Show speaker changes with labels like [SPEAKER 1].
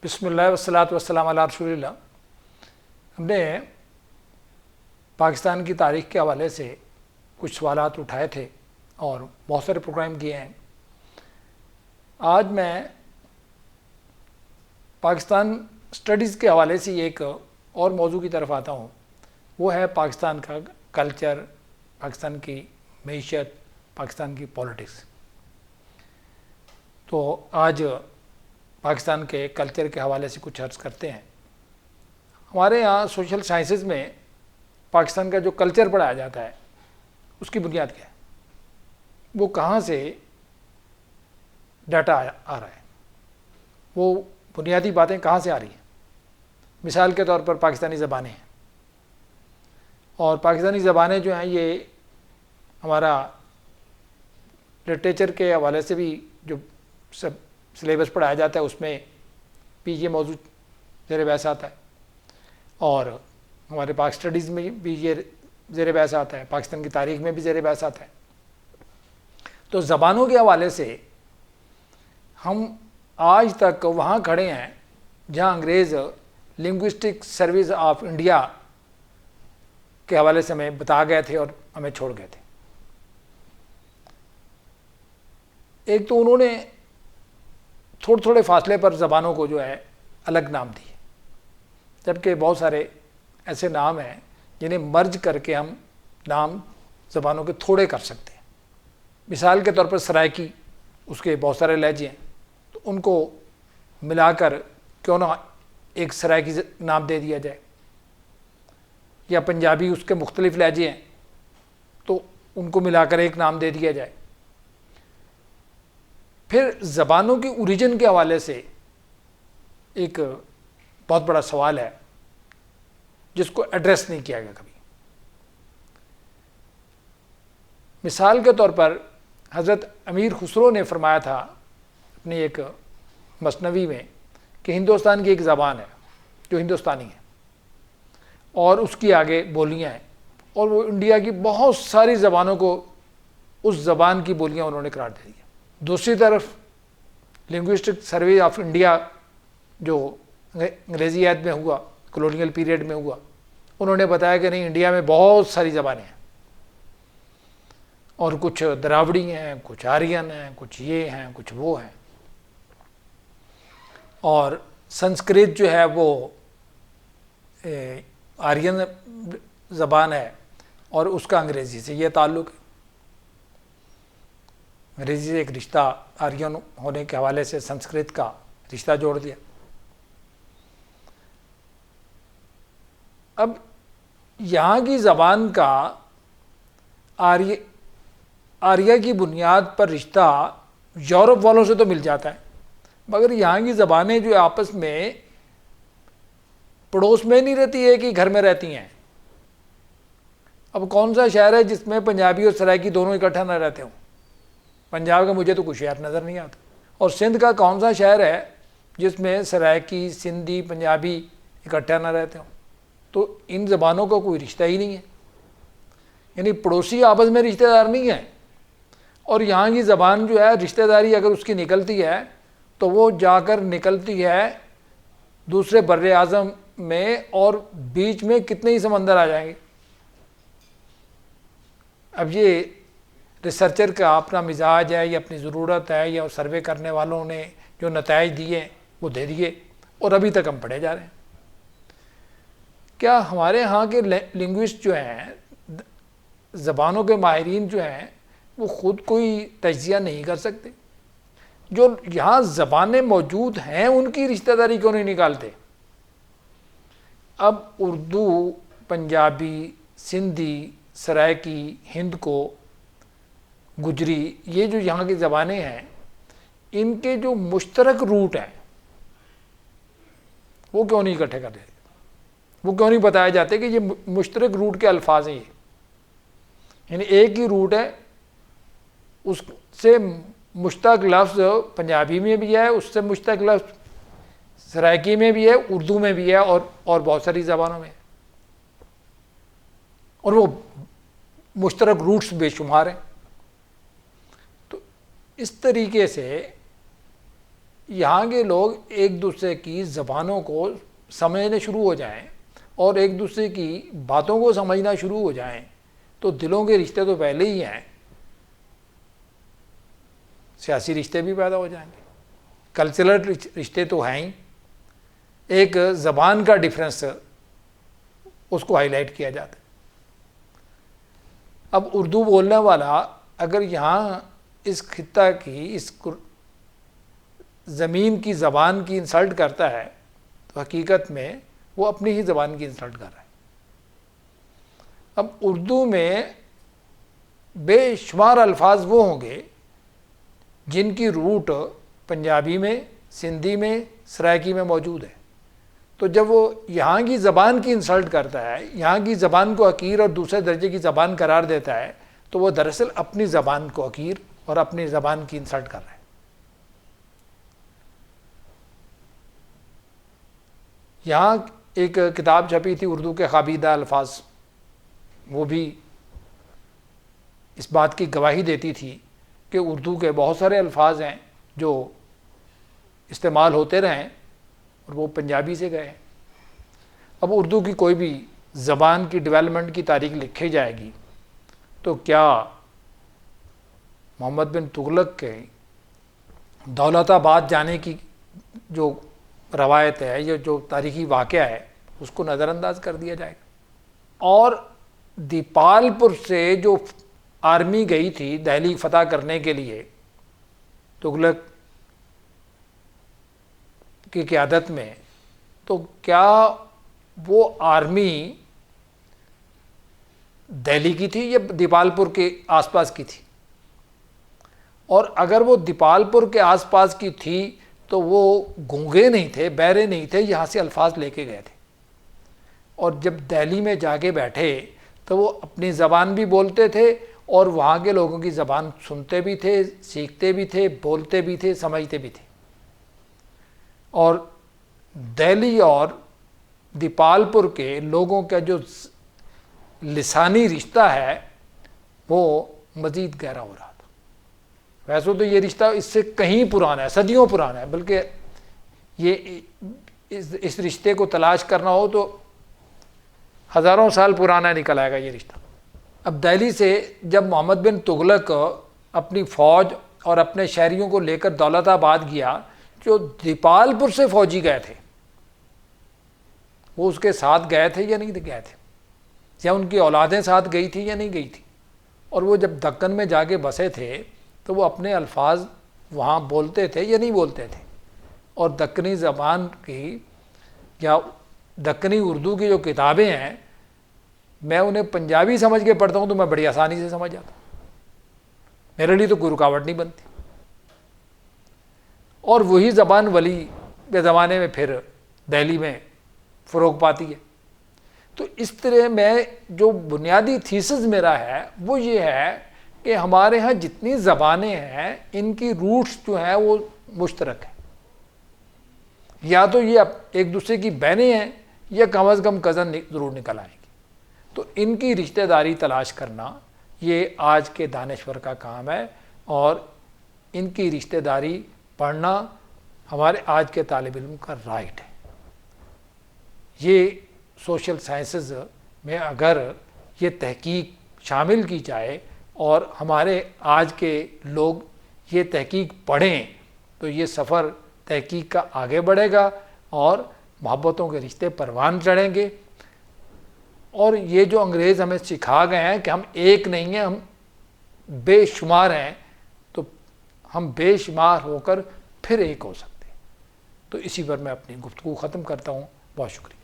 [SPEAKER 1] بسم اللہ والصلاۃ والسلام علی رسول اللہ۔ ہم نے پاکستان کی تاریخ کے حوالے سے کچھ سوالات اٹھائے تھے اور بہت سارے پروگرام کیے ہیں۔ آج میں پاکستان اسٹڈیز کے حوالے سے ایک اور موضوع کی طرف آتا ہوں، وہ ہے پاکستان کا کلچر، پاکستان کی معیشت، پاکستان کی پولیٹکس۔ تو آج پاکستان کے کلچر کے حوالے سے کچھ عرض کرتے ہیں۔ ہمارے یہاں سوشل سائنسز میں پاکستان کا جو کلچر پڑھایا جاتا ہے اس کی بنیاد کیا ہے، وہ کہاں سے ڈاٹا آ رہا ہے، وہ بنیادی باتیں کہاں سے آ رہی ہیں۔ مثال کے طور پر پاکستانی زبانیں ہیں، اور پاکستانی زبانیں جو ہیں یہ ہمارا لٹریچر کے حوالے سے بھی جو سب سلیبس پڑھایا جاتا ہے اس میں بھی یہ موضوع زیر بحث آتا ہے، اور ہمارے پاک اسٹڈیز میں بھی یہ زیر بحث آتا ہے، پاکستان کی تاریخ میں بھی زیر بحث آتا ہے۔ تو زبانوں کے حوالے سے ہم آج تک وہاں کھڑے ہیں جہاں انگریز لنگوسٹک سروس آف انڈیا کے حوالے سے ہمیں بتا گئے تھے اور ہمیں چھوڑ گئے تھے۔ ایک تو انہوں نے تھوڑے تھوڑے فاصلے پر زبانوں کو جو ہے الگ نام دیے، جبکہ بہت سارے ایسے نام ہیں جنہیں مرج کر کے ہم نام زبانوں کے تھوڑے کر سکتے ہیں۔ مثال کے طور پر سرائکی، اس کے بہت سارے لہجے ہیں، تو ان کو ملا کر کیوں نہ ایک سرائکی نام دے دیا جائے، یا پنجابی اس کے مختلف لہجے ہیں تو ان کو ملا کر ایک نام دے دیا جائے۔ پھر زبانوں کی اوریجن کے حوالے سے ایک بہت بڑا سوال ہے جس کو ایڈریس نہیں کیا گیا کبھی۔ مثال کے طور پر حضرت امیر خسرو نے فرمایا تھا اپنی ایک مثنوی میں کہ ہندوستان کی ایک زبان ہے جو ہندوستانی ہے، اور اس کی آگے بولیاں ہیں، اور وہ انڈیا کی بہت ساری زبانوں کو اس زبان کی بولیاں انہوں نے قرار دے دیا۔ دوسری طرف لنگوسٹک سروے آف انڈیا جو انگریزی عہد میں ہوا، کلونیل پیریڈ میں ہوا، انہوں نے بتایا کہ نہیں، انڈیا میں بہت ساری زبانیں ہیں، اور کچھ دراوڑی ہیں، کچھ آرین ہیں، کچھ یہ ہیں، کچھ وہ ہیں، اور سنسکرت جو ہے وہ آرین زبان ہے، اور اس کا انگریزی سے یہ تعلق ہے۔ انگریزی سے ایک رشتہ آرین ہونے کے حوالے سے سنسکرت کا رشتہ جوڑ دیا۔ اب یہاں کی زبان کا آریہ کی بنیاد پر رشتہ یورپ والوں سے تو مل جاتا ہے، مگر یہاں کی زبانیں جو آپس میں پڑوس میں نہیں رہتی، ایک ہی گھر میں رہتی ہیں۔ اب کون سا شہر ہے جس میں پنجابی اور سرائکی دونوں اکٹھا نہ رہتے ہوں؟ پنجاب کا مجھے تو کوئی شہر نظر نہیں آتا۔ اور سندھ کا کون سا شہر ہے جس میں سرائکی، سندھی، پنجابی اکٹھا نہ رہتے ہوں؟ تو ان زبانوں کا کوئی رشتہ ہی نہیں ہے، یعنی پڑوسی آپس میں رشتہ دار نہیں ہیں۔ اور یہاں کی زبان جو ہے رشتہ داری اگر اس کی نکلتی ہے تو وہ جا کر نکلتی ہے دوسرے بر اعظم میں، اور بیچ میں کتنے ہی سمندر آ جائیں گے۔ اب یہ ریسرچر کا اپنا مزاج ہے یا اپنی ضرورت ہے، یا سروے کرنے والوں نے جو نتائج دیے وہ دے دیے، اور ابھی تک ہم پڑھے جا رہے ہیں۔ کیا ہمارے ہاں کے لنگوسٹ جو ہیں، زبانوں کے ماہرین جو ہیں، وہ خود کوئی تجزیہ نہیں کر سکتے؟ جو یہاں زبانیں موجود ہیں ان کی رشتہ داری کیوں نہیں نکالتے؟ اب اردو، پنجابی، سندھی، سرائکی، ہند کو، گجری، یہ جو یہاں کی زبانیں ہیں، ان کے جو مشترک روٹ ہیں وہ کیوں نہیں اکٹھے کر دیتے؟ وہ کیوں نہیں بتایا جاتے کہ یہ مشترک روٹ کے الفاظ ہیں؟ یعنی ایک ہی روٹ ہے، اس سے مشتق لفظ پنجابی میں بھی ہے، اس سے مشتق لفظ سرائکی میں بھی ہے، اردو میں بھی ہے، اور بہت ساری زبانوں میں، اور وہ مشترک روٹس بے شمار ہیں۔ تو اس طریقے سے یہاں کے لوگ ایک دوسرے کی زبانوں کو سمجھنے شروع ہو جائیں اور ایک دوسرے کی باتوں کو سمجھنا شروع ہو جائیں تو دلوں کے رشتے تو پہلے ہی ہیں، سیاسی رشتے بھی پیدا ہو جائیں گے، کلچرل رشتے تو ہیں ہی، ایک زبان کا ڈفرینس اس کو ہائی لائٹ کیا جاتا ہے۔ اب اردو بولنے والا اگر یہاں اس خطہ کی، اس زمین کی زبان کی انسلٹ کرتا ہے تو حقیقت میں وہ اپنی ہی زبان کی انسلٹ کر رہا ہے۔ اب اردو میں بے شمار الفاظ وہ ہوں گے جن کی روٹ پنجابی میں، سندھی میں، سرائکی میں موجود ہے، تو جب وہ یہاں کی زبان کی انسلٹ کرتا ہے، یہاں کی زبان کو حقیر اور دوسرے درجے کی زبان قرار دیتا ہے، تو وہ دراصل اپنی زبان کو حقیر اور اپنی زبان کی انسلٹ کر رہا ہے۔ یہاں ایک کتاب چھپی تھی اردو کے خوابیدہ الفاظ، وہ بھی اس بات کی گواہی دیتی تھی کہ اردو کے بہت سارے الفاظ ہیں جو استعمال ہوتے رہیں اور وہ پنجابی سے گئے۔ اب اردو کی کوئی بھی زبان کی ڈیولپمنٹ کی تاریخ لکھی جائے گی تو کیا محمد بن تغلق کے دولت آباد جانے کی جو روایت ہے یا جو تاریخی واقعہ ہے اس کو نظر انداز کر دیا جائے گا؟ اور دیپال پور سے جو آرمی گئی تھی دہلی فتح کرنے کے لیے تغلق کی قیادت میں، تو کیا وہ آرمی دہلی کی تھی یا دیپال پور کے آس پاس کی تھی؟ اور اگر وہ دیپال پور کے آس پاس کی تھی تو وہ گونگے نہیں تھے، بہرے نہیں تھے، یہاں سے الفاظ لے کے گئے تھے، اور جب دہلی میں جا کے بیٹھے تو وہ اپنی زبان بھی بولتے تھے اور وہاں کے لوگوں کی زبان سنتے بھی تھے، سیکھتے بھی تھے، بولتے بھی تھے، سمجھتے بھی تھے۔ اور دہلی اور دیپال پور کے لوگوں کا جو لسانی رشتہ ہے وہ مزید گہرا ہو رہا تھا۔ ویسے تو یہ رشتہ اس سے کہیں پرانا ہے، صدیوں پرانا ہے، بلکہ یہ اس رشتے کو تلاش کرنا ہو تو ہزاروں سال پرانا نکل آئے گا یہ رشتہ۔ اب دہلی سے جب محمد بن تغلق اپنی فوج اور اپنے شہریوں کو لے کر دولت آباد گیا، جو دیپال پور سے فوجی گئے تھے وہ اس کے ساتھ گئے تھے یا نہیں گئے تھے، یا ان کی اولادیں ساتھ گئی تھی یا نہیں گئی تھی؟ اور وہ جب دکن میں جا کے بسے تھے تو وہ اپنے الفاظ وہاں بولتے تھے یا نہیں بولتے تھے؟ اور دکنی زبان کی یا دکنی اردو کی جو کتابیں ہیں، میں انہیں پنجابی سمجھ کے پڑھتا ہوں تو میں بڑی آسانی سے سمجھ جاتا ہوں، میرے لیے تو کوئی رکاوٹ نہیں بنتی۔ اور وہی زبان ولی کے زمانے میں پھر دہلی میں فروغ پاتی ہے۔ تو اس طرح میں جو بنیادی تھیسس میرا ہے وہ یہ ہے کہ ہمارے ہاں جتنی زبانیں ہیں ان کی روٹس جو ہیں وہ مشترک ہیں، یا تو یہ ایک دوسرے کی بہنیں ہیں یا کم از کم کزن ضرور نکل آئیں گی۔ تو ان کی رشتہ داری تلاش کرنا یہ آج کے دانشور کا کام ہے، اور ان کی رشتہ داری پڑھنا ہمارے آج کے طالب علم کا رائٹ ہے۔ یہ سوشل سائنسز میں اگر یہ تحقیق شامل کی جائے اور ہمارے آج کے لوگ یہ تحقیق پڑھیں تو یہ سفر تحقیق کا آگے بڑھے گا اور محبتوں کے رشتے پروان چڑھیں گے۔ اور یہ جو انگریز ہمیں سکھا گئے ہیں کہ ہم ایک نہیں ہیں، ہم بے شمار ہیں، تو ہم بے شمار ہو کر پھر ایک ہو سکتے ہیں۔ تو اسی پر میں اپنی گفتگو ختم کرتا ہوں۔ بہت شکریہ۔